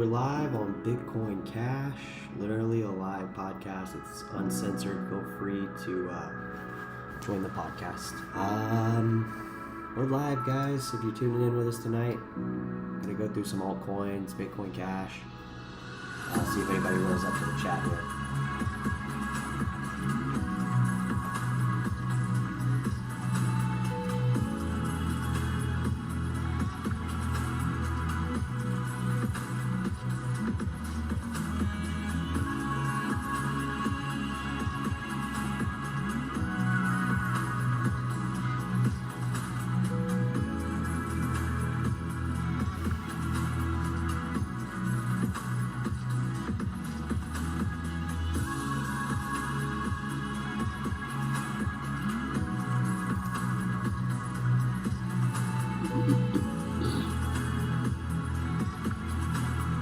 We're live on Bitcoin Cash, literally a live podcast. It's uncensored. Feel free to join the podcast. We're live, guys. If you're tuning in with us tonight, I'm gonna go through some altcoins, Bitcoin Cash. See if anybody rolls up to the chat here.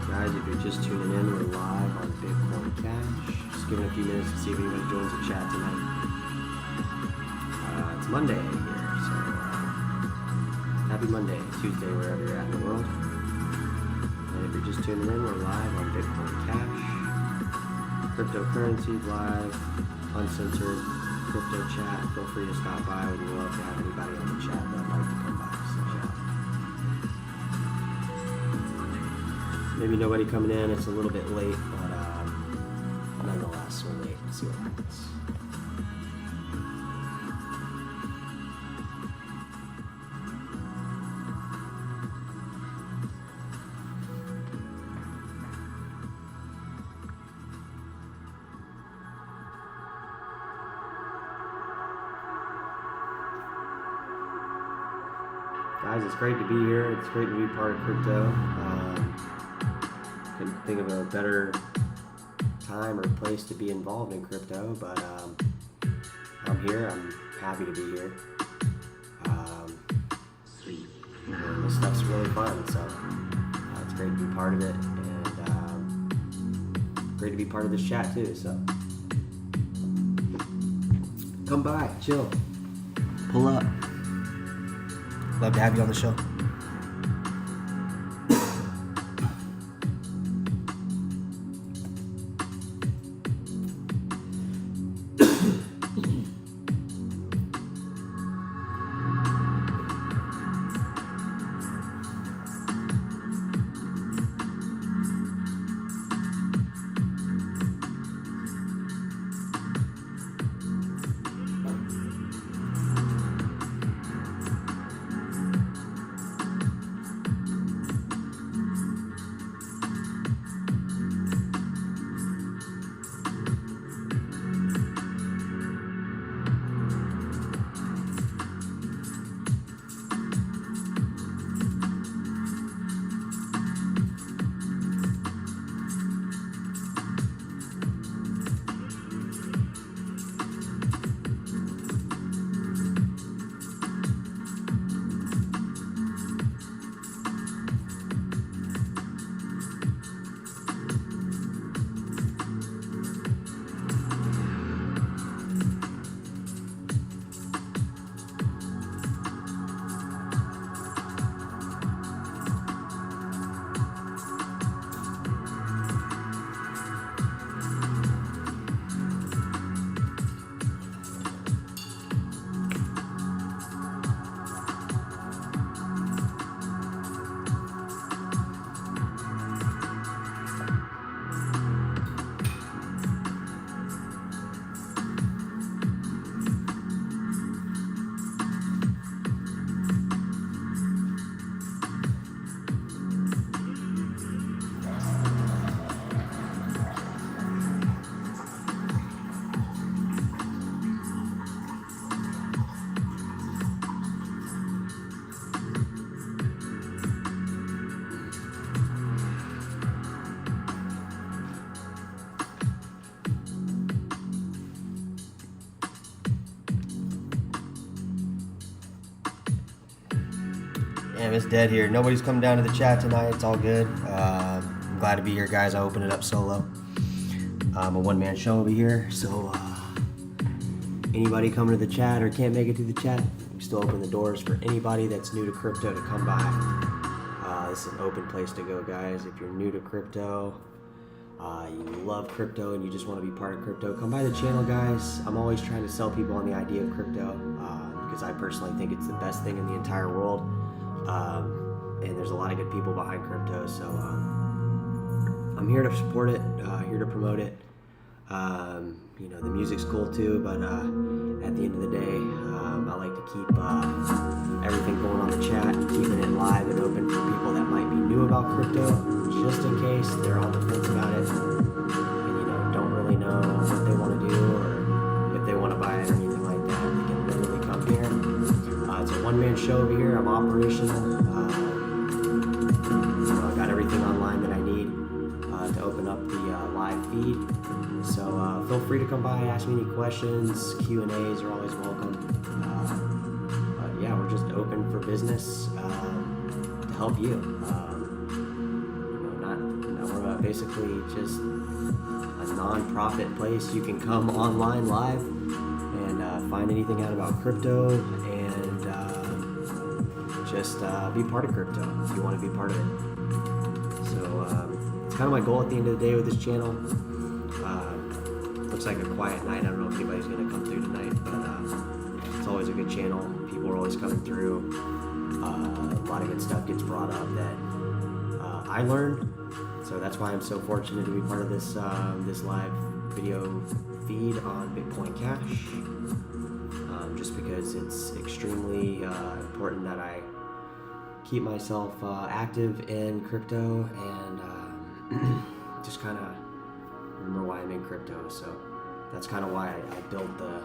Guys, if you're just tuning in, we're live on Bitcoin Cash. Just giving a few minutes to see if anybody joins the chat tonight. It's Monday here, so happy Monday, Tuesday, wherever you're at in the world. And if you're just tuning in, we're live on Bitcoin Cash. Cryptocurrency live, uncensored, crypto chat. Feel free to stop by. We'd love to have anybody on the chat that'd like to come by. Maybe nobody coming in, it's a little bit late, but nonetheless, we'll wait and see what happens. Guys, it's great to be here. It's great to be part of crypto. Couldn't think of a better time or place to be involved in crypto, but I'm here. I'm happy to be here. And this stuff's really fun, so it's great to be part of it, and great to be part of this chat too. So come by, chill, pull up. Love to have you on the show. Damn, it's dead here. Nobody's coming down to the chat tonight. It's all good. I'm glad to be here, guys. I opened it up solo. I'm a one-man show over here, so anybody coming to the chat or can't make it to the chat, we still open the doors for anybody that's new to crypto to come by. This is an open place to go, guys. If you're new to crypto, you love crypto and you just want to be part of crypto, come by the channel, guys. I'm always trying to sell people on the idea of crypto because I personally think it's the best thing in the entire world. And there's a lot of good people behind crypto, so I'm here to support it, here to promote it. The music's cool too, but at the end of the day, I like to keep everything going on the chat, keeping it live and open for people that might be new about crypto, just in case they're on the fence about it and don't really know what they want to do or if they want to buy it or anything like that. They can literally come here. It's a one-man show over here. I'm operational. I've got everything online that I need to open up the live feed. So feel free to come by, ask me any questions. Q&As are always welcome. But yeah, we're just open for business to help you. We're basically just a non-profit place. You can come online live and find anything out about crypto and just be part of crypto if you want to be part of it. So it's kind of my goal at the end of the day with this channel. Looks like a quiet night. I don't know if anybody's going to come through tonight, but it's always a good channel. People are always coming through. A lot of good stuff gets brought up that I learned. So that's why I'm so fortunate to be part of this this live video feed on Bitcoin Cash. Just because it's extremely important that I keep myself active in crypto and just kind of remember why I'm in crypto. So that's kind of why I built the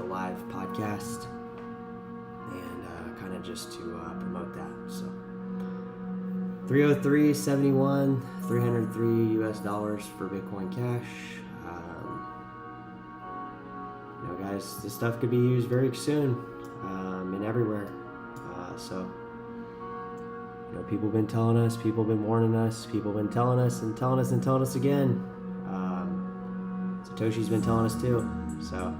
live podcast and kind of just to promote that. So 303.71, $303 for Bitcoin Cash. Guys, this stuff could be used very soon and everywhere. So people have been telling us, people have been warning us, people have been telling us and telling us and telling us again. Satoshi's been telling us too. So,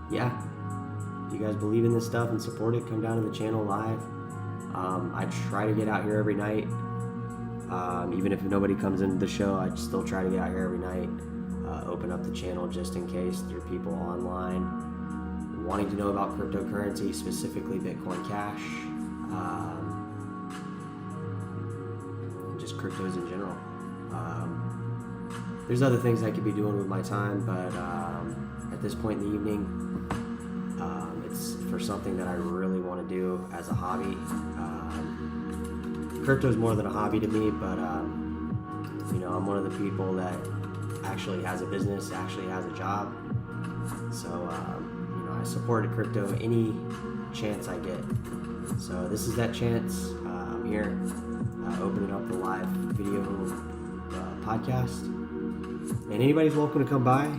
yeah, if you guys believe in this stuff and support it, come down to the channel live. I try to get out here every night. Even if nobody comes into the show, I still try to get out here every night. Open up the channel just in case there are people online wanting to know about cryptocurrency, specifically Bitcoin Cash, and just cryptos in general. There's other things I could be doing with my time, but at this point in the evening, it's for something that I really want to do as a hobby. Crypto is more than a hobby to me, but I'm one of the people that actually has a business, actually has a job. So I support crypto any chance I get. So this is that chance. I'm here opening up the live video podcast, and anybody's welcome to come by.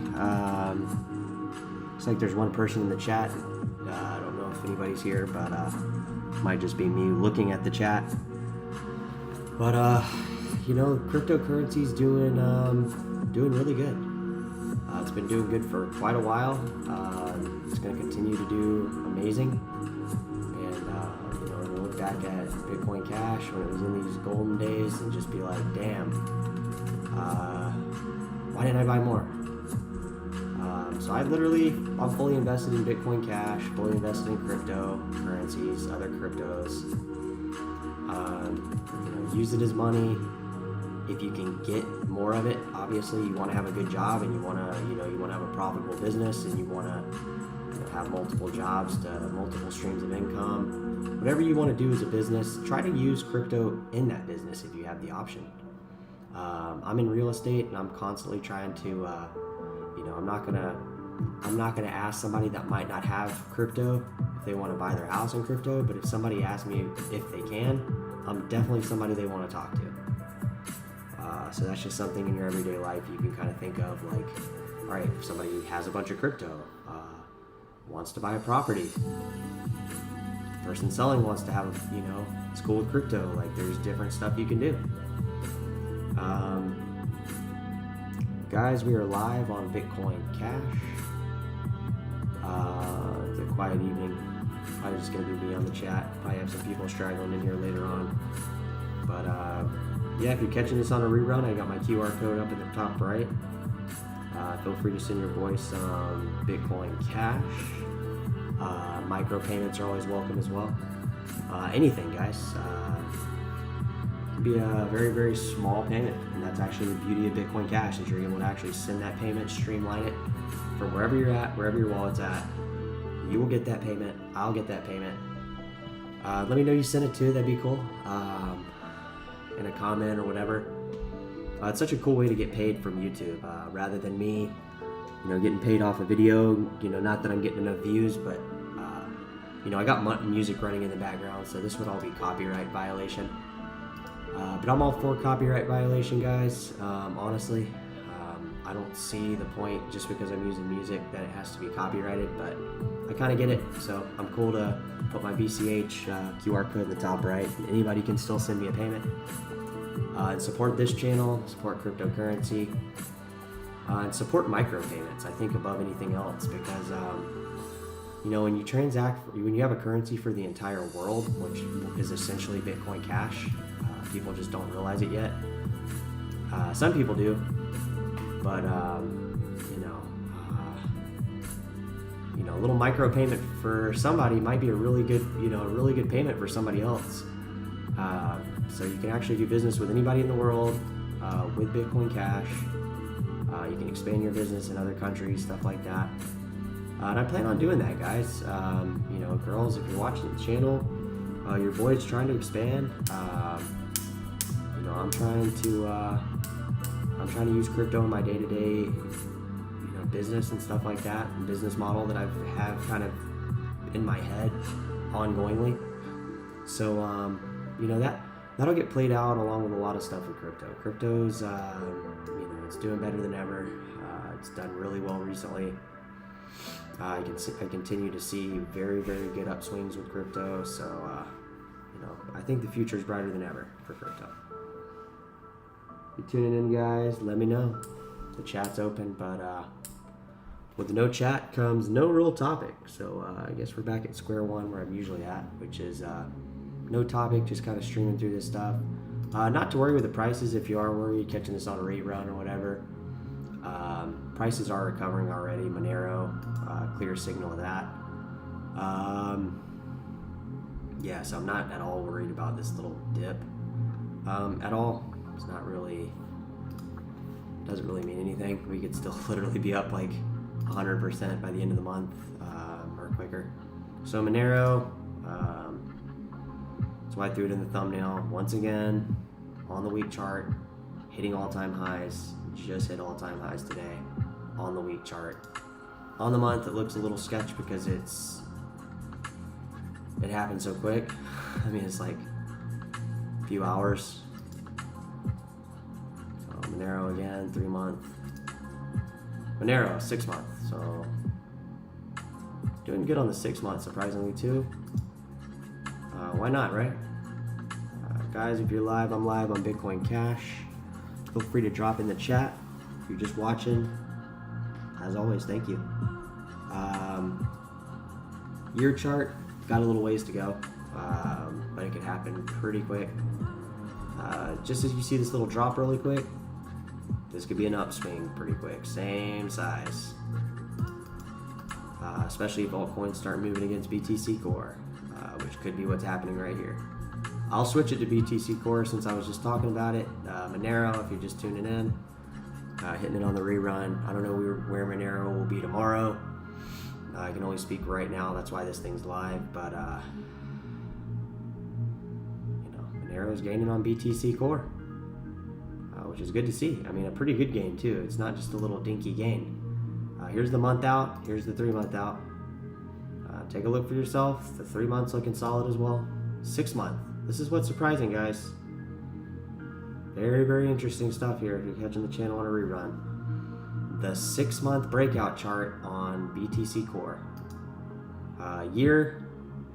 Looks like there's one person in the chat. I don't know if anybody's here, but might just be me looking at the chat. But cryptocurrency's doing really good. It's been doing good for quite a while. It's going to continue to do amazing. And we'll look back at Bitcoin Cash when it was in these golden days and just be like, damn, why didn't I buy more? So I'm fully invested in Bitcoin Cash, fully invested in cryptocurrencies, other cryptos. Use it as money. If you can get more of it, obviously you want to have a good job and you want to have a profitable business and you want to have multiple jobs to multiple streams of income. Whatever you want to do as a business, try to use crypto in that business if you have the option. I'm in real estate and I'm constantly trying to, I'm not gonna ask somebody that might not have crypto if they want to buy their house in crypto. But if somebody asks me if they can, I'm definitely somebody they want to talk to. So that's just something in your everyday life you can kind of think of, like, all right, if somebody has a bunch of crypto, wants to buy a property, person selling wants to have, it's cool with crypto. Like, there's different stuff you can do. Guys, we are live on Bitcoin Cash. It's a quiet evening. Probably just gonna be me on the chat. Probably have some people straggling in here later on. But yeah, if you're catching this on a rerun, I got my QR code up in the top right. Feel free to send your boy some Bitcoin Cash. Micropayments are always welcome as well. Anything, guys. It can be a very, very small payment, and that's actually the beauty of Bitcoin Cash, is you're able to actually send that payment, streamline it from wherever you're at, wherever your wallet's at. You will get that payment. I'll get that payment. Let me know you sent it to. That'd be cool. In a comment or whatever. It's such a cool way to get paid from YouTube, rather than me, getting paid off a video. Not that I'm getting enough views, but I got music running in the background, so this would all be copyright violation. But I'm all for copyright violation, guys. Honestly, I don't see the point just because I'm using music that it has to be copyrighted, but I kind of get it. So I'm cool to put my BCH QR code in the top right. Anybody can still send me a payment. And support this channel, support cryptocurrency, and support micropayments, I think, above anything else, because when you transact, when you have a currency for the entire world, which is essentially Bitcoin Cash, people just don't realize it yet. Some people do, but a little micropayment for somebody might be a really good payment for somebody else. So you can actually do business with anybody in the world with Bitcoin Cash. You can expand your business in other countries, stuff like that. And I plan on doing that, guys. Girls, if you're watching the channel, your boy's trying to expand. I'm trying to use crypto in my day-to-day, business and stuff like that, and business model that I have kind of in my head ongoingly. So that'll get played out along with a lot of stuff with crypto. Crypto's it's doing better than ever. It's done really well recently. I continue to see very, very good upswings with crypto. So I think the future is brighter than ever for crypto. If you're tuning in, guys, let me know. The chat's open, but with no chat comes no real topic. So I guess we're back at square one where I'm usually at, which is no topic, just kind of streaming through this stuff. Not to worry with the prices if you are worried catching this on a rerun or whatever. Prices are recovering already. Monero, clear signal of that. Yeah, so I'm not at all worried about this little dip at all. It's not really, doesn't really mean anything. We could still literally be up like 100% by the end of the month or quicker. So Monero, that's why I threw it in the thumbnail. Once again, on the week chart, hitting all-time highs. Just hit all-time highs today on the week chart. On the month, it looks a little sketch because it happened so quick. I mean, it's like a few hours. So Monero again, 3 month. Monero, 6 month. So doing good on the 6 month, surprisingly too. Why not, right? Guys, if you're live, I'm live on Bitcoin Cash. Feel free to drop in the chat. If you're just watching, as always, thank you. Year chart, got a little ways to go, but it could happen pretty quick. Just as you see this little drop really quick, this could be an upswing pretty quick. Same size. Especially if altcoins start moving against BTC Core, which could be what's happening right here. I'll switch it to BTC Core since I was just talking about it. Monero, if you're just tuning in, hitting it on the rerun. I don't know where Monero will be tomorrow. I can only speak right now. That's why this thing's live. But Monero is gaining on BTC Core, which is good to see. I mean, a pretty good gain too. It's not just a little dinky gain. Here's the month out. Here's the 3 month out. Take a look for yourself. The 3 months looking solid as well. 6 month. This is what's surprising, guys. Very, very interesting stuff here if you're catching the channel on a rerun. The 6 month breakout chart on BTC Core. Year,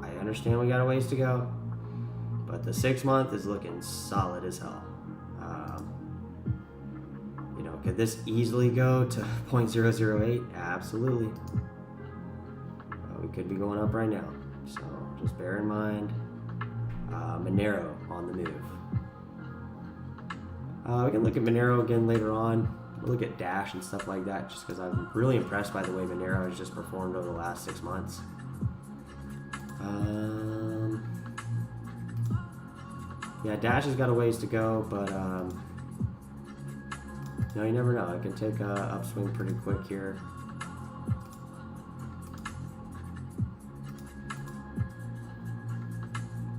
I understand we got a ways to go, but the 6 month is looking solid as hell. Could this easily go to 0.008? Absolutely. We could be going up right now. So just bear in mind, Monero on the move. We can look at Monero again later on. We'll look at Dash and stuff like that, just because I'm really impressed by the way Monero has just performed over the last 6 months. Yeah, Dash has got a ways to go, but you never know. It can take a upswing pretty quick here.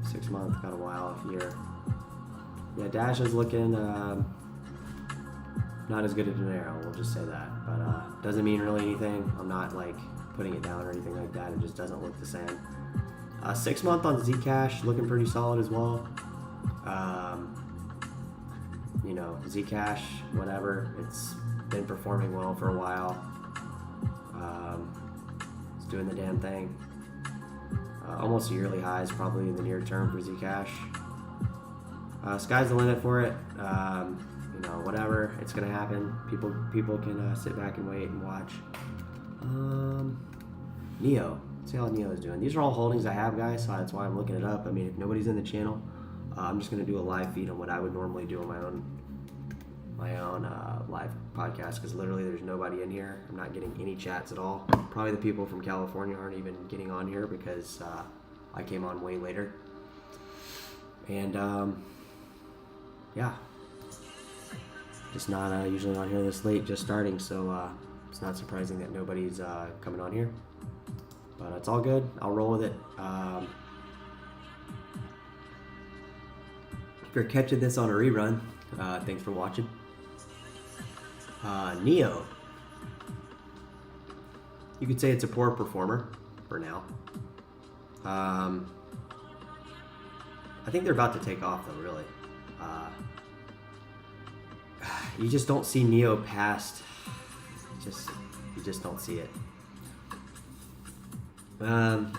Six months, got a while here. Yeah, Dash is looking not as good as Monero, we'll just say that. But doesn't mean really anything. I'm not like putting it down or anything like that. It just doesn't look the same. 6 month on Zcash, looking pretty solid as well. Zcash, whatever, it's been performing well for a while. It's doing the damn thing. Almost yearly highs probably in the near term for Zcash. Sky's the limit for it. Whatever, it's gonna happen. People can sit back and wait and watch. Neo. Let's see how Neo is doing. These are all holdings I have, guys, so that's why I'm looking it up. I mean, if nobody's in the channel, I'm just gonna do a live feed on what I would normally do on my own live podcast, because literally there's nobody in here. I'm not getting any chats at all. Probably the people from California aren't even getting on here because I came on way later. And yeah, just not usually not here this late, just starting, so it's not surprising that nobody's coming on here, but it's all good. I'll roll with it. If you're catching this on a rerun, thanks for watching. Neo, you could say it's a poor performer for now. I think they're about to take off though, really. You just don't see Neo past. You just don't see it.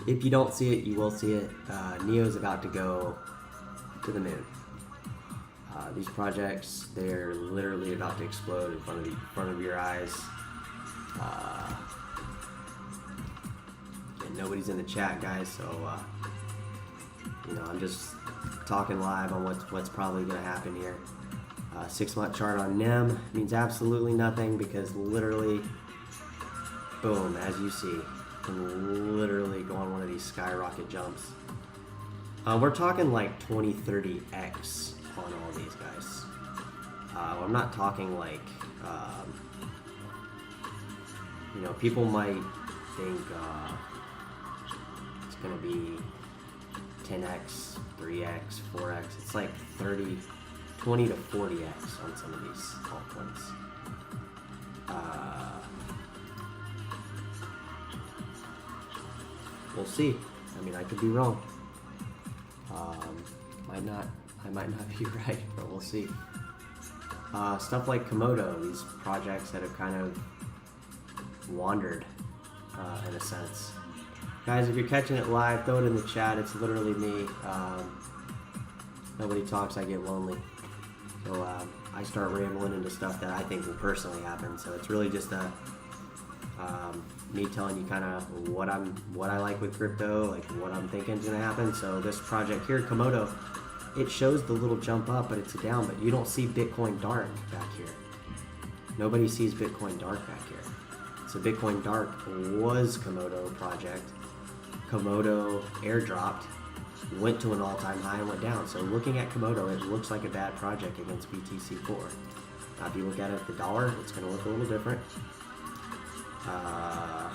If you don't see it, you will see it. Neo's about to go to the moon. These projects, they're literally about to explode in front of your eyes. And nobody's in the chat, guys, so I'm just talking live on what's probably going to happen here. 6 month chart on NEM means absolutely nothing, because literally, boom, as you see, can literally go on one of these skyrocket jumps. We're talking like 20-30x on all these guys. I'm not talking like, people might think it's going to be 10x, 3x, 4x. It's like 20 to 40x on some of these altcoins. We'll see. I mean, I could be wrong. I might not be right, but we'll see. Stuff like Komodo, these projects that have kind of wandered, in a sense. Guys, if you're catching it live, throw it in the chat. It's literally me. Nobody talks, I get lonely. So I start rambling into stuff that I think will personally happen. So it's really just me telling you kind of what I like with crypto, like what I'm thinking is gonna happen. So this project here, Komodo, it shows the little jump up, but it's a down, but you don't see Bitcoin dark back here. Nobody sees Bitcoin dark back here. So Bitcoin dark was Komodo project. Komodo airdropped, went to an all-time high and went down. So looking at Komodo, it looks like a bad project against BTC Core. Now if you look at it at the dollar, it's gonna look a little different. A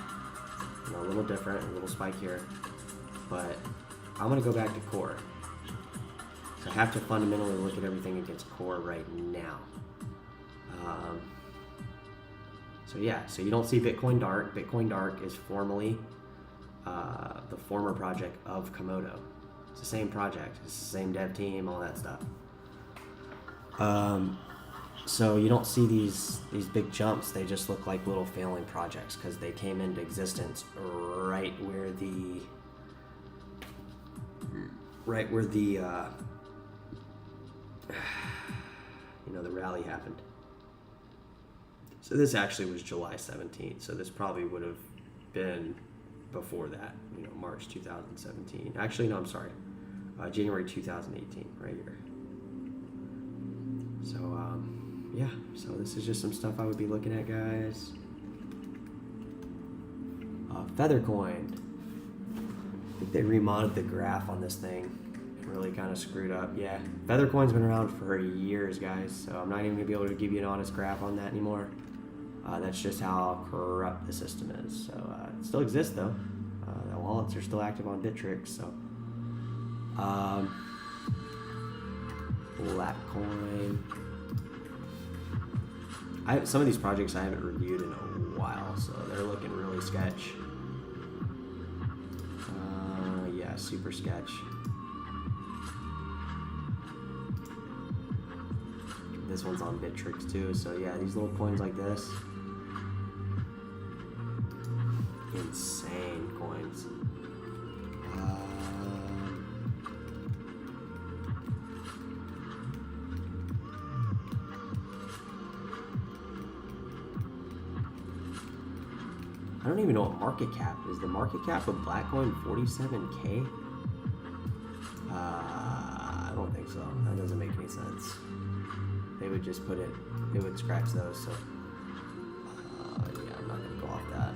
little different, a little spike here. But I'm gonna go back to Core. So I have to fundamentally look at everything against Core right now. So yeah, so you don't see Bitcoin Dark. Bitcoin Dark is formally the former project of Komodo. It's the same project, it's the same dev team, all that stuff. So you don't see these big jumps. They just look like little failing projects because they came into existence right where the the rally happened. So this actually was July 17th. So this probably would have been before that, March 2017. Actually, no, I'm sorry. January 2018, right here. So, yeah, so this is just some stuff I would be looking at, guys. Feathercoin. I think they remodded the graph on this thing. Really kind of screwed up. Yeah, Feathercoin's been around for years, guys, so I'm not even gonna be able to give you an honest graph on that anymore. That's just how corrupt the system is. So it still exists though. The wallets are still active on Bittrex. So Latcoin. Some of these projects I haven't reviewed in a while, so they're looking really sketch. Yeah, super sketch. This one's on Bittrex too, so yeah, these little coins like this, insane coins. I don't even know what market cap is. The market cap of Blackcoin 47K? I don't think so. That doesn't make any sense. They would just put it, they would scratch those, so yeah, I'm not gonna go off that.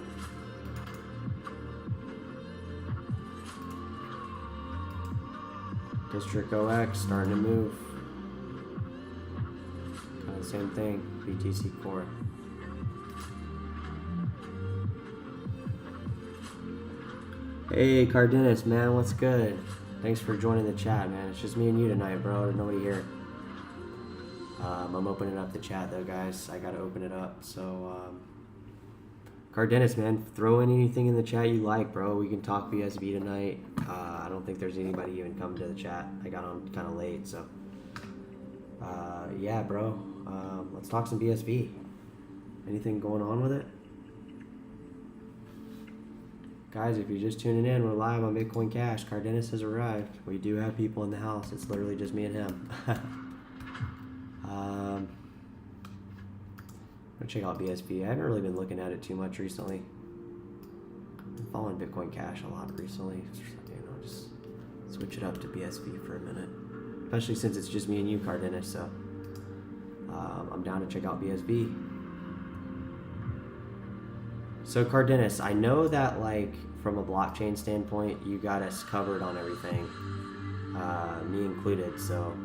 District OX starting to move. Kind of the same thing, BTC Core. Hey Cardenas, man, what's good? Thanks for joining the chat, man. It's just me and you tonight, bro. There's nobody here. I'm opening up the chat though, guys. I gotta open it up. So, Cardenas, man, throw in anything in the chat you like, bro. We can talk BSV tonight. I don't think there's anybody even coming to the chat. I got on kind of late, so yeah, bro. Let's talk some BSV. Anything going on with it? Guys, if you're just tuning in, we're live on Bitcoin Cash. Cardenas has arrived. We do have people in the house. It's literally just me and him. I'm gonna check out BSV. I haven't really been looking at it too much recently. I'm following Bitcoin Cash a lot recently. You know, just switch it up to BSV for a minute. Especially since it's just me and you, Cardenas. So I'm down to check out BSV. So Cardenas, I know that like from a blockchain standpoint, you got us covered on everything, me included. So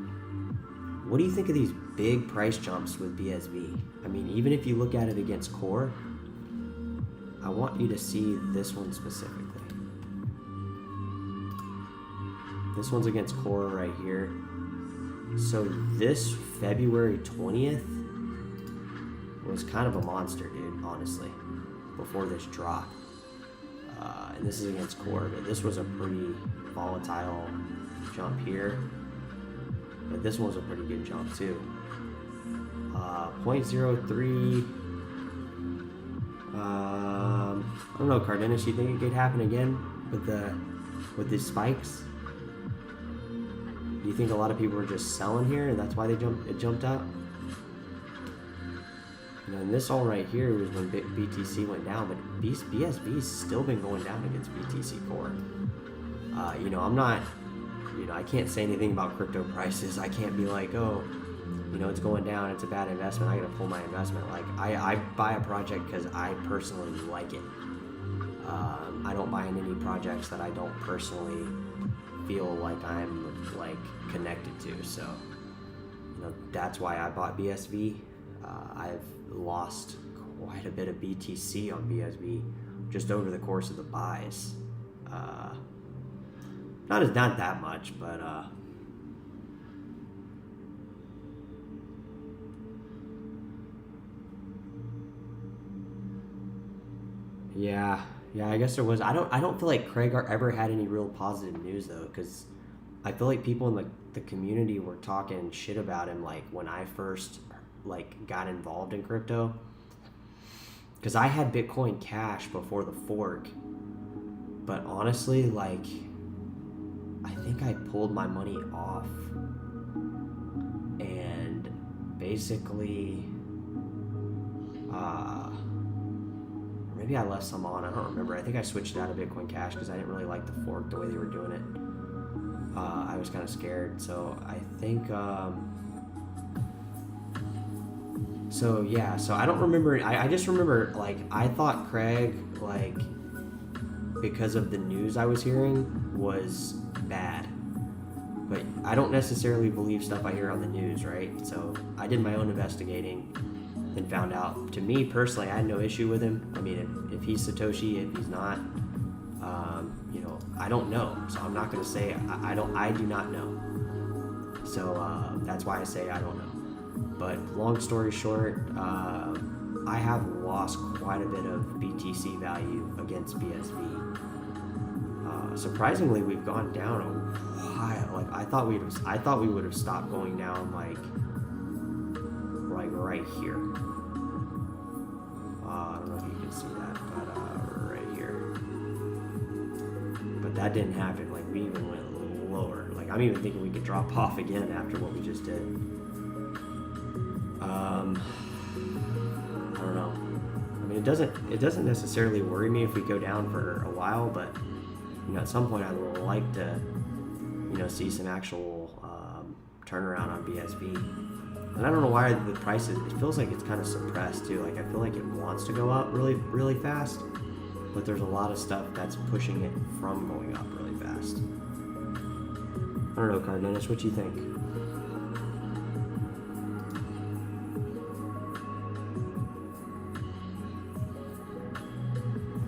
what do you think of these big price jumps with BSV? I mean, even if you look at it against Core, I want you to see this one specifically. This one's against Core right here. So this February 20th was kind of a monster, dude, honestly, before this drop. And this is against Core, but this was a pretty volatile jump here. But this one was a pretty good jump too. 0.03. I don't know, Cardenas, you think it could happen again with these spikes? Do you think a lot of people were just selling here and that's why it jumped up? And this all right here was when BTC went down, but BSV's still been going down against BTC Core. You know, I'm not, you know, I can't say anything about crypto prices. I can't be like, oh, you know, it's going down, it's a bad investment, I gotta pull my investment. Like, I buy a project because I personally like it. I don't buy in any projects that I don't personally feel like I'm like connected to. So, you know, that's why I bought BSV. I've lost quite a bit of BTC on BSV just over the course of the buys. Not that much, but yeah, I guess there was. I don't feel like Craig ever had any real positive news though, because I feel like people in the community were talking shit about him like when I first like got involved in crypto, because I had Bitcoin Cash before the fork, but honestly, like, I think I pulled my money off and basically maybe I left some on, I don't remember. I think I switched out of Bitcoin Cash because I didn't really like the fork the way they were doing it. I was kind of scared. So I think, so yeah, so I don't remember, I just remember, like, I thought Craig, like, because of the news I was hearing, was bad. But I don't necessarily believe stuff I hear on the news, right? So I did my own investigating and found out, to me personally, I had no issue with him. I mean, if he's Satoshi, if he's not, you know, I don't know. So I'm not going to say, I do not know. So that's why I say I don't know. But long story short, I have lost quite a bit of BTC value against BSV. Surprisingly, we've gone down a while. Like I thought we would have stopped going down like right here. I don't know if you can see that, but right here. But that didn't happen. Like we even went a little lower. Like I'm even thinking we could drop off again after what we just did. I don't know. I mean, it doesn't necessarily worry me if we go down for a while, but you know, at some point I would like to, you know, see some actual turnaround on BSV. And I don't know why the price it feels like it's kind of suppressed too. Like I feel like it wants to go up really, really fast, but there's a lot of stuff that's pushing it from going up really fast. I don't know, ℚ𝕠𝕘𝕐𝕣, what do you think?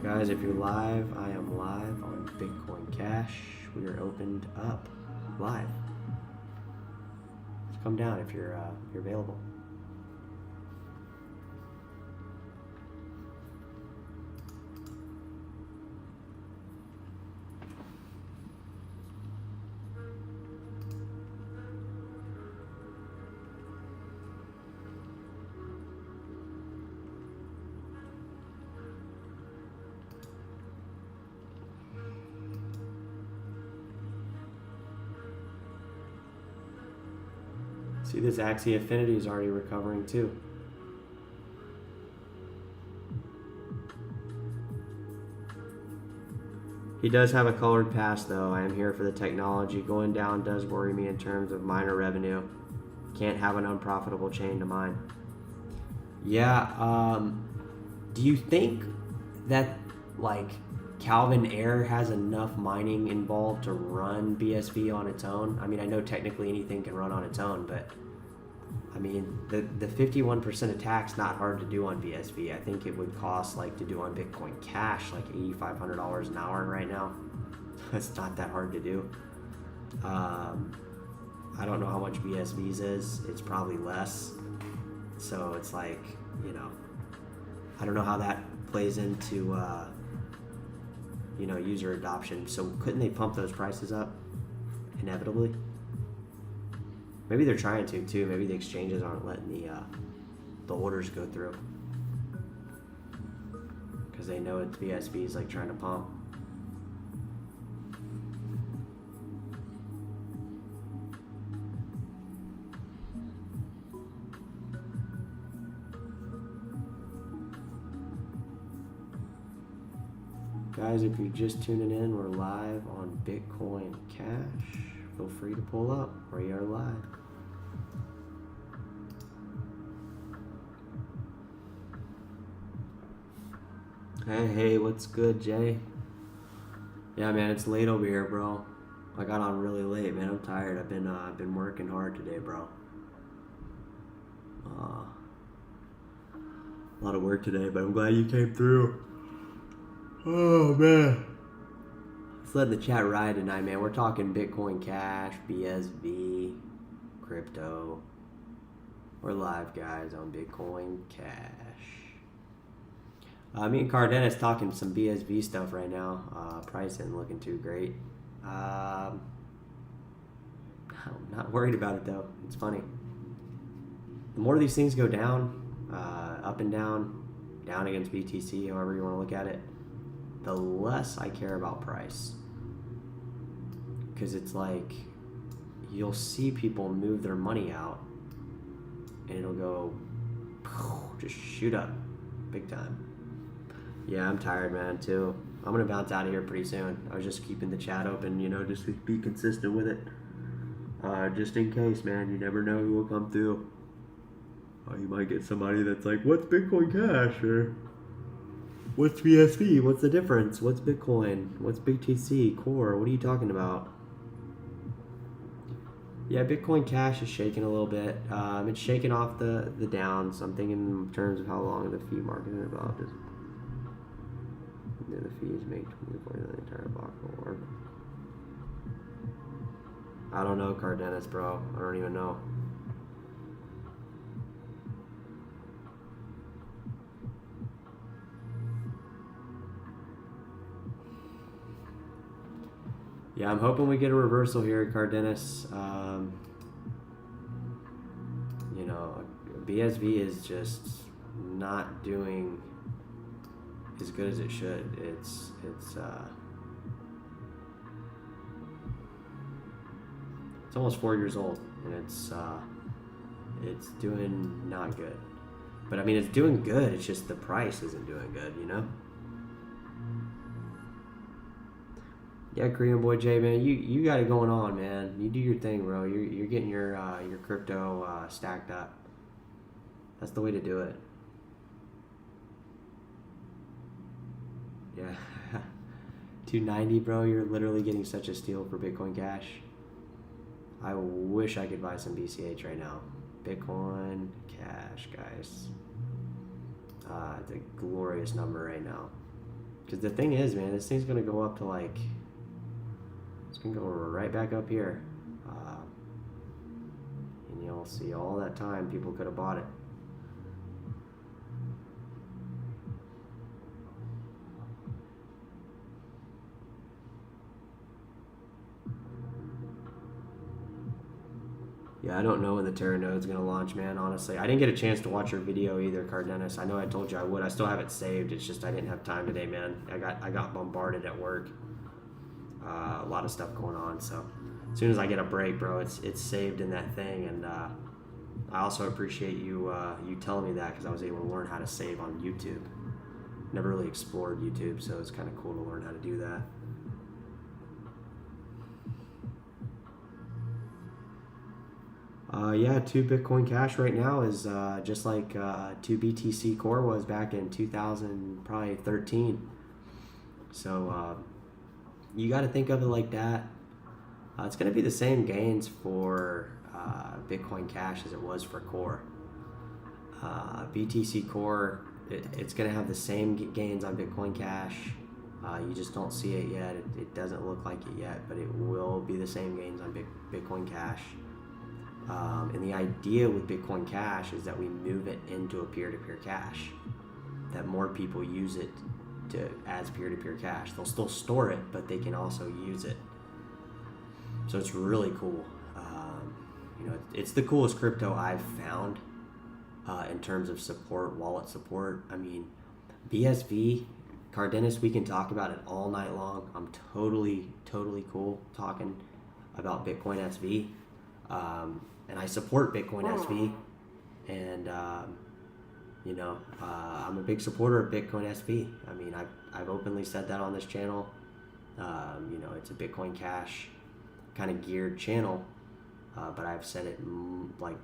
Guys, if you're live, I am live on Bitcoin Cash. We are opened up live. So come down if you're available. See, this Axie Affinity is already recovering too. He does have a colored pass though. I am here for the technology. Going down does worry me in terms of miner revenue. Can't have an unprofitable chain to mine. Yeah, do you think that like ₚ has enough mining involved to run BSV on its own? I mean, I know technically anything can run on its own, but I mean, the 51% attack's not hard to do on BSV. I think it would cost like to do on Bitcoin Cash like $8,500 an hour right now. It's not that hard to do. I don't know how much BSV's is. It's probably less. So it's like, you know, I don't know how that plays into you know, user adoption. So couldn't they pump those prices up inevitably? Maybe they're trying to too. Maybe the exchanges aren't letting the orders go through because they know it's BSV's like trying to pump. Guys, if you're just tuning in, we're live on Bitcoin Cash. Feel free to pull up. We are live. Hey, what's good, Jay? Yeah, man, it's late over here, bro. I got on really late, man. I'm tired. I've been working hard today, bro. A lot of work today, but I'm glad you came through. Oh, man. Let's let the chat ride tonight, man. We're talking Bitcoin Cash, BSV, crypto. We're live, guys, on Bitcoin Cash. Me and ℚ𝕠𝕘 talking some BSV stuff right now. Price isn't looking too great. I'm not worried about it, though. It's funny. The more these things go down, up and down against BTC, however you want to look at it, the less I care about price. Because it's like, you'll see people move their money out, and it'll go, just shoot up, big time. Yeah, I'm tired, man, too. I'm gonna bounce out of here pretty soon. I was just keeping the chat open, you know, just to be consistent with it. Just in case, man. You never know who will come through. You might get somebody that's like, what's Bitcoin Cash? Or what's BSV? What's the difference? What's Bitcoin? What's BTC? Core? What are you talking about? Yeah, Bitcoin Cash is shaking a little bit. It's shaking off the downs. I'm thinking in terms of how long the fee market is about. The fees make 24 the entire block or I don't know, ℚ𝕠𝕘𝕖𝕣, bro. I don't even know. Yeah, I'm hoping we get a reversal here at ℚ𝕠𝕚𝕏. You know, BSV is just not doing as good as it should. It's almost 4 years old, and it's doing not good. But I mean, it's doing good. It's just the price isn't doing good, you know. Yeah, Korean boy Jay, man, you got it going on, man. You do your thing, bro. You're getting your crypto stacked up. That's the way to do it. Yeah, 290, bro. You're literally getting such a steal for Bitcoin Cash. I wish I could buy some BCH right now. Bitcoin Cash, guys. It's a glorious number right now. Because the thing is, man, this thing's gonna go up to like. It's gonna go right back up here, and you'll see all that time people could have bought it. Yeah, I don't know when the Terra node's gonna launch, man. Honestly, I didn't get a chance to watch your video either, ℚ𝕠𝕘. I know I told you I would. I still have it saved. It's just I didn't have time today, man. I got bombarded at work. A lot of stuff going on, so as soon as I get a break, bro, it's saved in that thing. And I also appreciate you telling me that, because I was able to learn how to save on YouTube. Never really explored YouTube, so it's kind of cool to learn how to do that. Yeah, 2 Bitcoin Cash right now is just like 2 BTC Core was back in 2013. So you got to think of it like that. It's going to be the same gains for Bitcoin Cash as it was for Core. BTC Core, it's going to have the same gains on Bitcoin Cash. You just don't see it yet. It doesn't look like it yet, but it will be the same gains on Bitcoin Cash. And the idea with Bitcoin Cash is that we move it into a peer-to-peer cash, that more people use it as peer-to-peer cash. They'll still store it, but they can also use it. So it's really cool. You know, it's the coolest crypto I've found in terms of support, wallet support. I mean, BSV, ℚ𝕠𝕘, we can talk about it all night long. I'm totally cool talking about Bitcoin SV. And I support Bitcoin SV, and you know, I'm a big supporter of Bitcoin SV. I mean, I've openly said that on this channel. You know, it's a Bitcoin Cash kind of geared channel, but I've said it like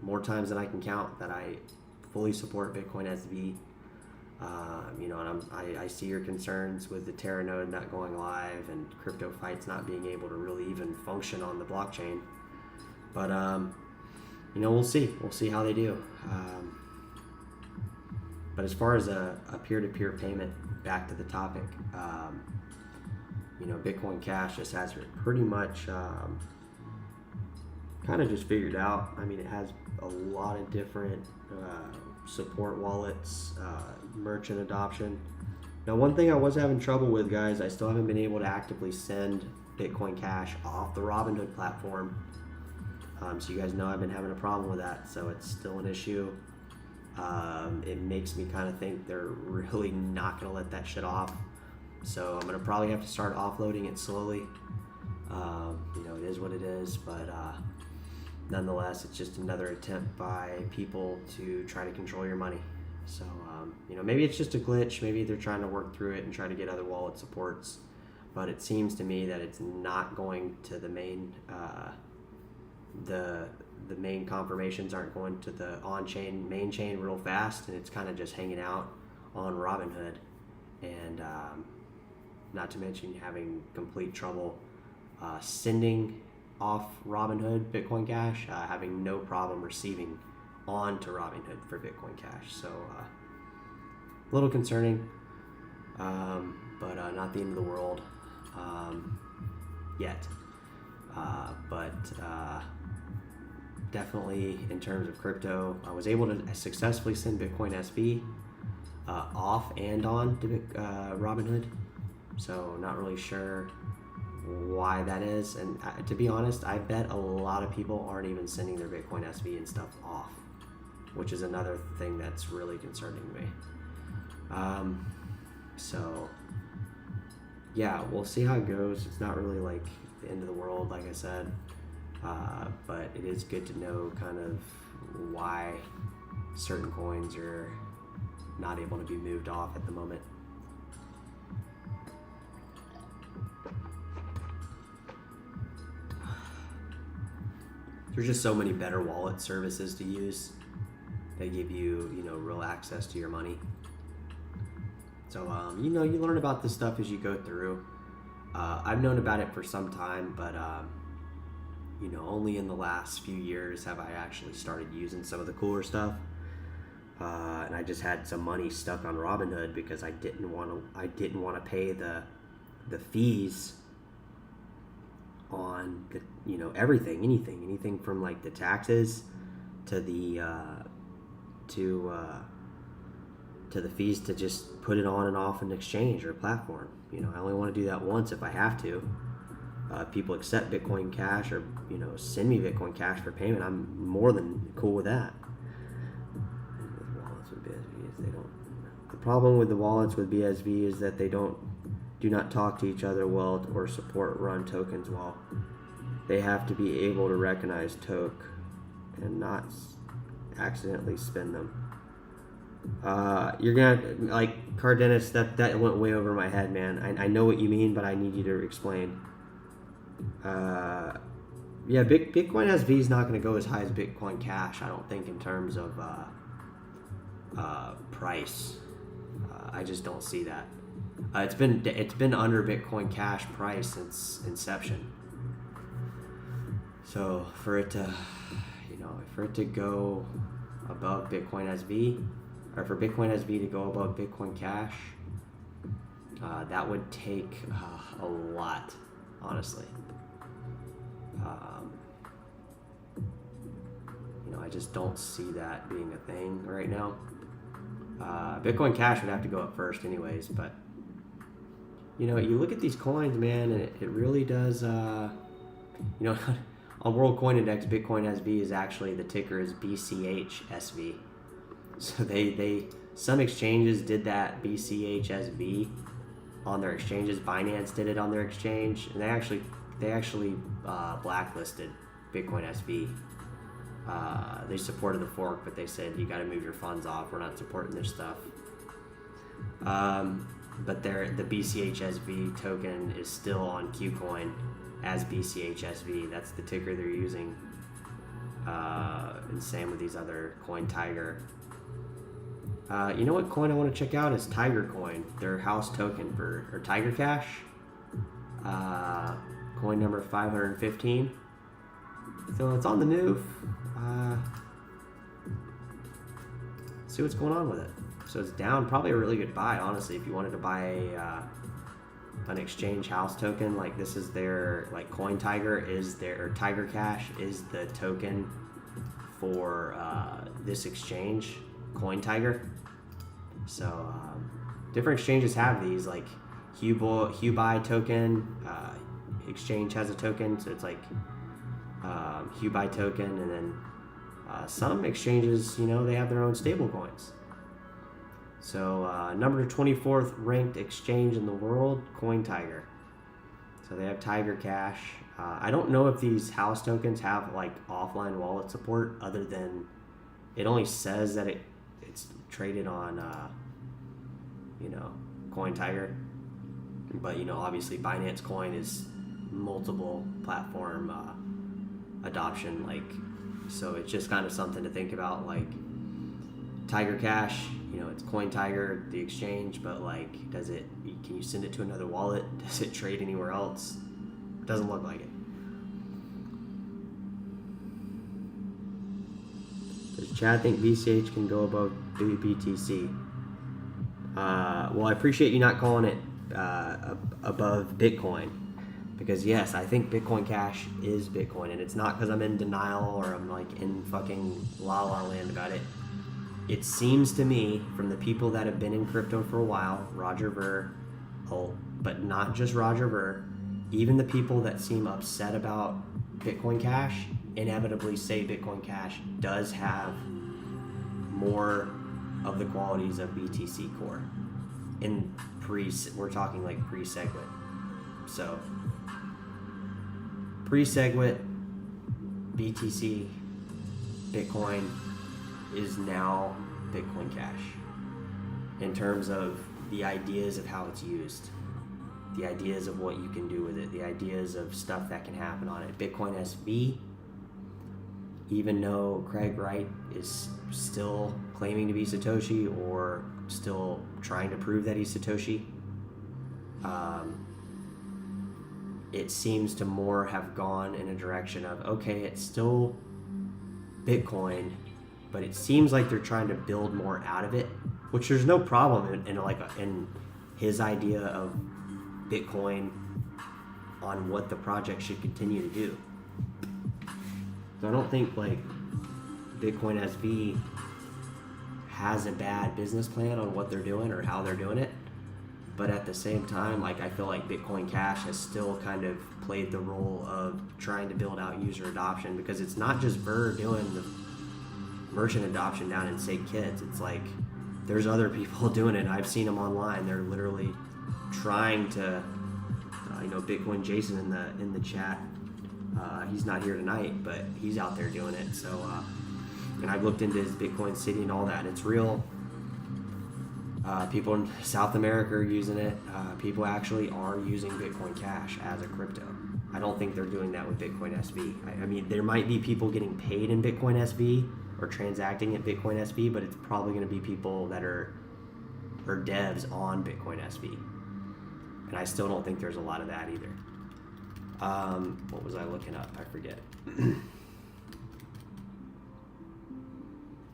more times than I can count that I fully support Bitcoin SV. You know, and I see your concerns with the Terra node not going live and crypto fights not being able to really even function on the blockchain. But you know, we'll see how they do. But as far as a peer-to-peer payment, back to the topic, you know, Bitcoin Cash just has it pretty much kind of just figured out. I mean, it has a lot of different support wallets, merchant adoption. Now, one thing I was having trouble with, guys, I still haven't been able to actively send Bitcoin Cash off the Robinhood platform. So you guys know I've been having a problem with that, so it's still an issue. It makes me kind of think they're really not going to let that shit off. So I'm going to probably have to start offloading it slowly. You know, it is what it is, but nonetheless, it's just another attempt by people to try to control your money. So, maybe it's just a glitch. Maybe they're trying to work through it and try to get other wallet supports. But it seems to me that it's not going to the main, the main confirmations aren't going to the on-chain, main chain real fast, and it's kind of just hanging out on Robinhood. And not to mention having complete trouble sending off Robinhood Bitcoin Cash, having no problem receiving onto Robinhood for Bitcoin Cash. So a little concerning, but not the end of the world yet. But definitely in terms of crypto, I was able to successfully send Bitcoin SV off and on to Robinhood. So not really sure why that is, and to be honest, I bet a lot of people aren't even sending their Bitcoin SV and stuff off, which is another thing that's really concerning to me. So yeah, we'll see how it goes. It's not really like the end of the world, like I said, but it is good to know kind of why certain coins are not able to be moved off at the moment. There's just so many better wallet services to use. They give you, real access to your money. So, you learn about this stuff as you go through. I've known about it for some time, but, only in the last few years have I actually started using some of the cooler stuff. And I just had some money stuck on Robinhood because I didn't want to pay the fees on the anything from like the taxes to the to the fees to just put it on and off an exchange or platform. I only want to do that once if I have to. People accept Bitcoin Cash or send me Bitcoin Cash for payment. I'm more than cool with that. The problem with the wallets with BSV is that they do not talk to each other well or support run tokens well. They have to be able to recognize toke and not accidentally spin them. You're gonna like Cardenas. That went way over my head, man. I know what you mean, but I need you to explain. Bitcoin SV is not going to go as high as Bitcoin Cash, I don't think, in terms of price. I just don't see that. It's been under Bitcoin Cash price since inception. So for it to go above Bitcoin SV, or for Bitcoin SV to go above Bitcoin Cash, that would take a lot, honestly. I just don't see that being a thing right now. Bitcoin Cash would have to go up first anyways, but you look at these coins, man, and it really does, on World Coin Index, Bitcoin SV is actually, the ticker is BCHSV. So some exchanges did that BCHSV on their exchanges. Binance did it on their exchange, and they actually blacklisted Bitcoin SV. They supported the fork, but they said you got to move your funds off. We're not supporting this stuff. But the BCHSV token is still on KuCoin as BCHSV. That's the ticker they're using. And same with these other Coin Tiger. You know what coin I want to check out is Tiger Coin. Their house token or Tiger Cash. Coin number 515. So it's on the move. See what's going on with it. So it's down. Probably a really good buy, honestly, if you wanted to buy an exchange house token. Like, this is their, like, Coin Tiger is their, or Tiger Cash is the token for this exchange, Coin Tiger. So different exchanges have these, like HuBuy token. Exchange has a token, so it's like HuBuy token, and then some exchanges, they have their own stable coins. So number 24th ranked exchange in the world, Coin Tiger. So they have Tiger Cash. I don't know if these house tokens have like offline wallet support, other than it only says that it's traded on, CoinTiger. But, obviously Binance Coin is multiple platform adoption. So it's just kind of something to think about. Tiger Cash, it's CoinTiger, the exchange, but can you send it to another wallet? Does it trade anywhere else? Doesn't look like it. Does Chad think BCH can go above BTC? Well, I appreciate you not calling it above Bitcoin, because yes, I think Bitcoin Cash is Bitcoin, and it's not because I'm in denial or I'm in fucking la la land about it. It seems to me, from the people that have been in crypto for a while, Roger Ver, but not just Roger Ver, even the people that seem upset about Bitcoin Cash inevitably say Bitcoin Cash does have more of the qualities of BTC Core. We're talking pre-SegWit. So, pre-SegWit, BTC, Bitcoin is now Bitcoin Cash in terms of the ideas of how it's used, the ideas of what you can do with it, the ideas of stuff that can happen on it. Bitcoin SV, even though Craig Wright is still claiming to be Satoshi or still trying to prove that he's Satoshi, it seems to more have gone in a direction of, okay, it's still Bitcoin, but it seems like they're trying to build more out of it, which there's no problem in his idea of Bitcoin on what the project should continue to do. So I don't think Bitcoin SV has a bad business plan on what they're doing or how they're doing it. But at the same time, I feel like Bitcoin Cash has still kind of played the role of trying to build out user adoption, because it's not just Ver doing the merchant adoption down in St. Kitts. It's there's other people doing it. I've seen them online. They're literally trying to, Bitcoin Jason in the chat. He's not here tonight, but he's out there doing it. So, and I've looked into his Bitcoin City and all that. It's real. People in South America are using it. People actually are using Bitcoin Cash as a crypto. I don't think they're doing that with Bitcoin SV. I mean, there might be people getting paid in Bitcoin SV or transacting at Bitcoin SV, but it's probably going to be people that are devs on Bitcoin SV. And I still don't think there's a lot of that either. What was I looking up? I forget.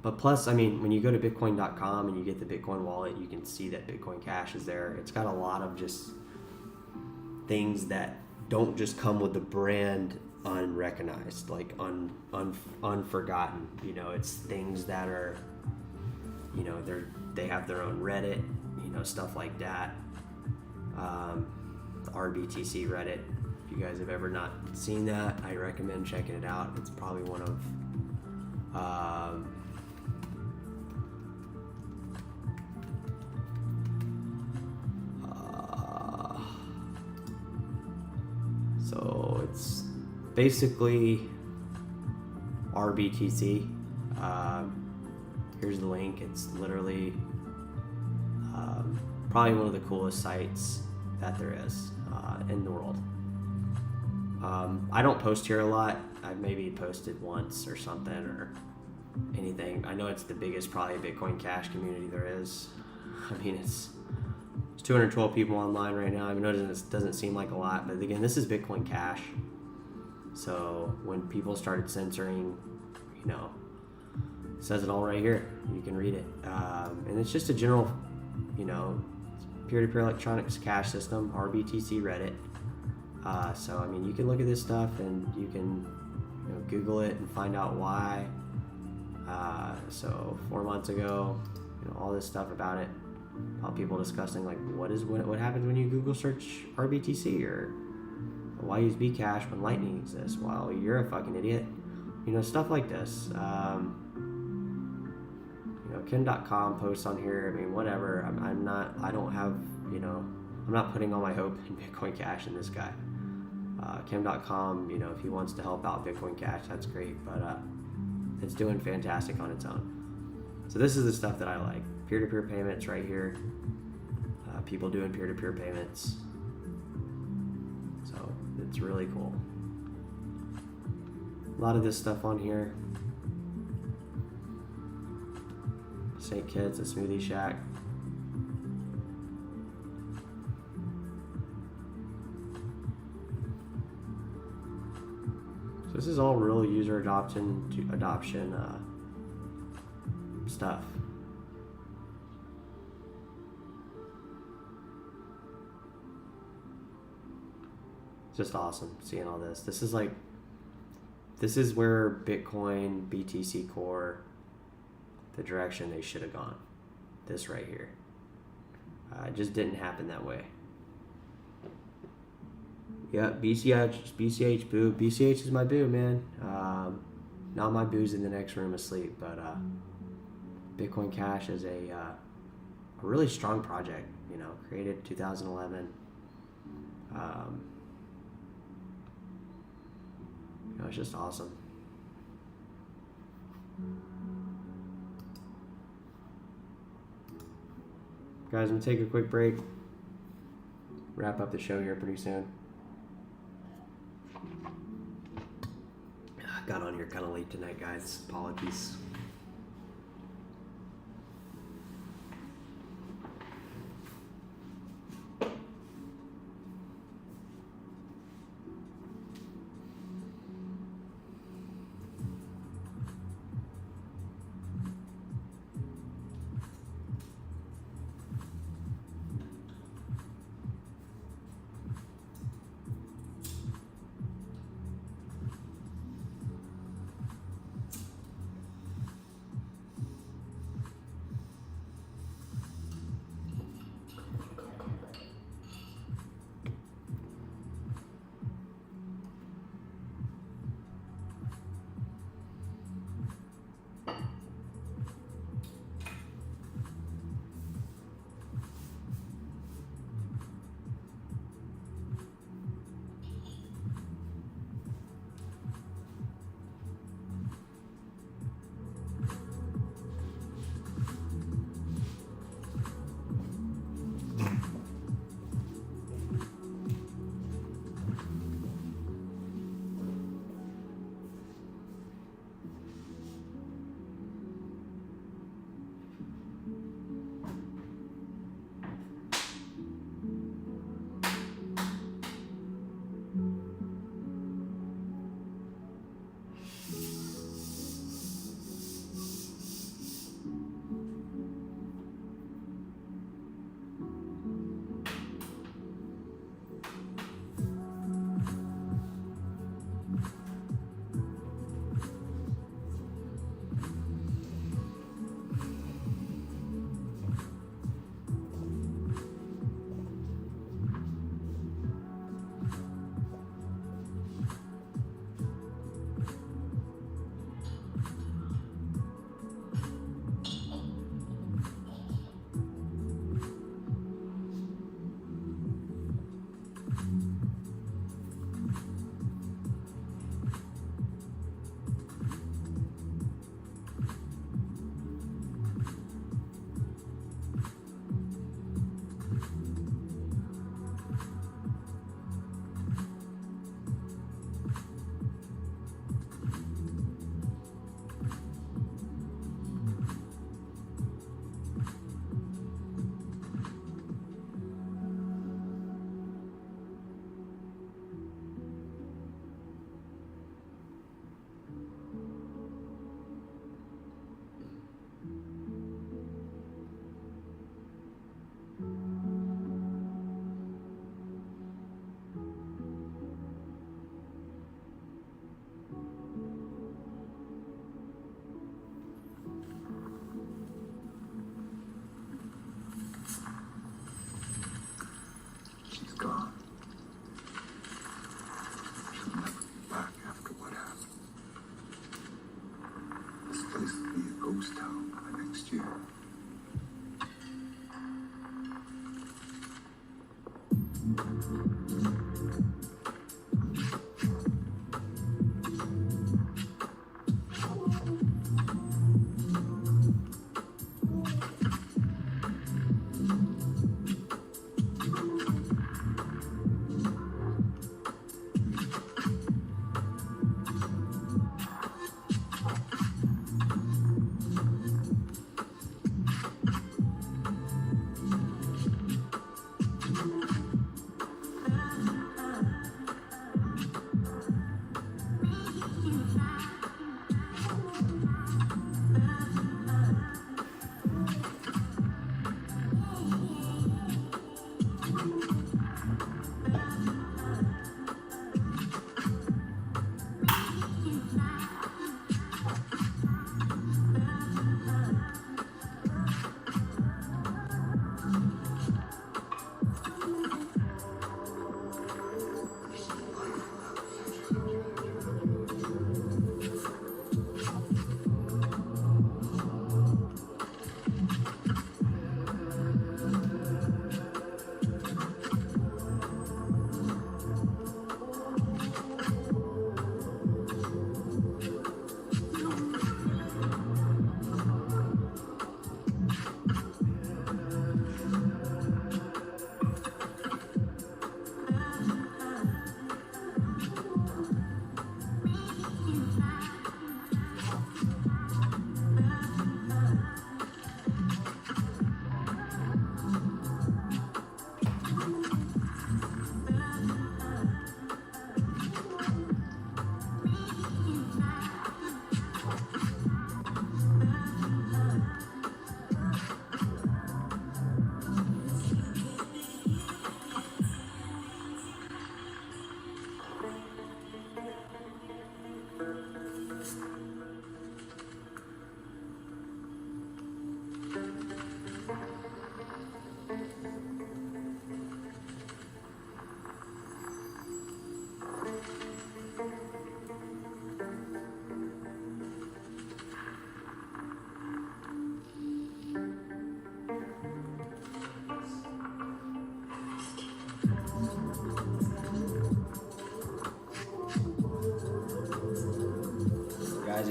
But plus, I mean, when you go to bitcoin.com and you get the Bitcoin wallet, you can see that Bitcoin Cash is there. It's got a lot of just things that don't just come with the brand unrecognized, unforgotten. It's things that are, they have their own Reddit, stuff like that. The RBTC Reddit. If you guys have ever not seen that, I recommend checking it out. It's probably one of so it's basically RBTC. Here's the link. It's literally probably one of the coolest sites that there is in the world. I don't post here a lot. I've maybe posted once or something or anything. I know it's the biggest probably Bitcoin Cash community there is. I mean, it's 212 people online right now. I mean, it doesn't seem like a lot, but again, this is Bitcoin Cash. So when people started censoring, it says it all right here. You can read it. And it's just a general, peer-to-peer electronics cash system, RBTC Reddit. So, I mean, you can look at this stuff and you can Google it and find out why. So 4 months ago, all this stuff about it. People discussing what happens when you Google search RBTC, or why use Bcash when Lightning exists? Well, you're a fucking idiot. Stuff like this. Ken.com posts on here. I mean, whatever. I'm not putting all my hope in Bitcoin Cash and this guy. Kim.com, if he wants to help out Bitcoin Cash, that's great, but it's doing fantastic on its own. So this is the stuff that I like. Peer-to-peer payments right here. People doing peer-to-peer payments. So it's really cool. A lot of this stuff on here. St. Kitts, a smoothie shack. So this is all real user adoption stuff. Just awesome seeing all this. This is where Bitcoin, BTC Core, the direction they should have gone. This right here. It just didn't happen that way. Yeah, BCH, boo. BCH is my boo, man. Not my boo's in the next room asleep, but Bitcoin Cash is a really strong project, you know, created 2011. You know, it's just awesome. Guys, I'm gonna take a quick break. Wrap up the show here pretty soon. Got on here kind of late tonight, guys. Apologies.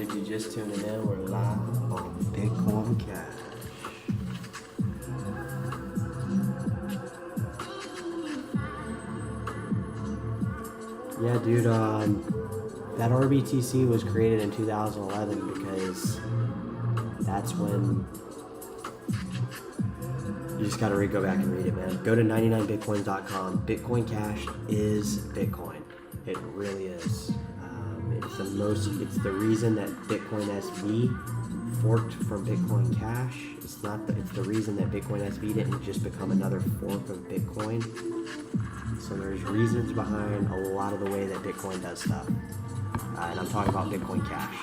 if you're just tuning in, we're live on Bitcoin Cash. Yeah, dude, that RBTC was created in 2011 because that's when you just gotta go back and read it, man. Go to 99bitcoins.com. Bitcoin Cash is Bitcoin. It really is. It's the reason that Bitcoin SV forked from Bitcoin Cash. It's the reason that Bitcoin SV didn't just become another fork of Bitcoin. So there's reasons behind a lot of the way that Bitcoin does stuff. And I'm talking about Bitcoin Cash.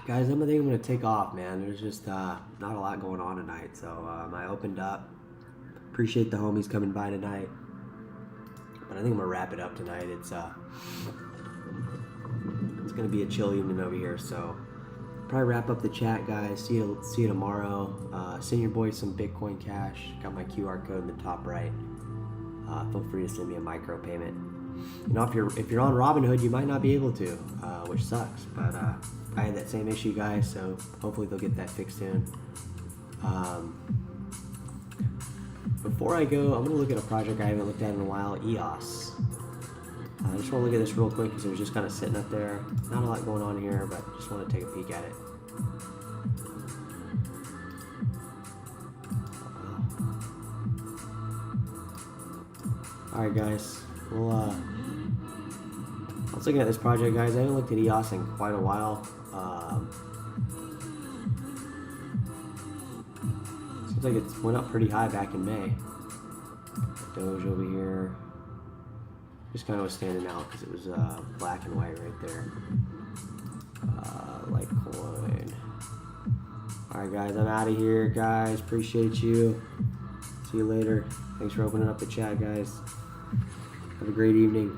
Guys, I think I'm going to take off, man. There's just not a lot going on tonight. So I opened up. Appreciate the homies coming by tonight. But I think I'm going to wrap it up tonight. It's going to be a chill evening over here. So probably wrap up the chat, guys. See you tomorrow. Send your boys some Bitcoin Cash. Got my QR code in the top right. Feel free to send me a micro payment. You know, if you're on Robinhood, you might not be able to, which sucks. But I had that same issue, guys, so hopefully they'll get that fixed soon. Before I go, I'm going to look at a project I haven't looked at in a while, EOS. I just want to look at this real quick because it was just kind of sitting up there. Not a lot going on here, but just want to take a peek at it. Alright, guys. Well, I was looking at this project, guys. I haven't looked at EOS in quite a while. Seems like it went up pretty high back in May. Doge over here. Just kind of was standing out because it was black and white right there. Litecoin. Alright, guys. I'm out of here, guys. Appreciate you. See you later. Thanks for opening up the chat, guys. Have a great evening.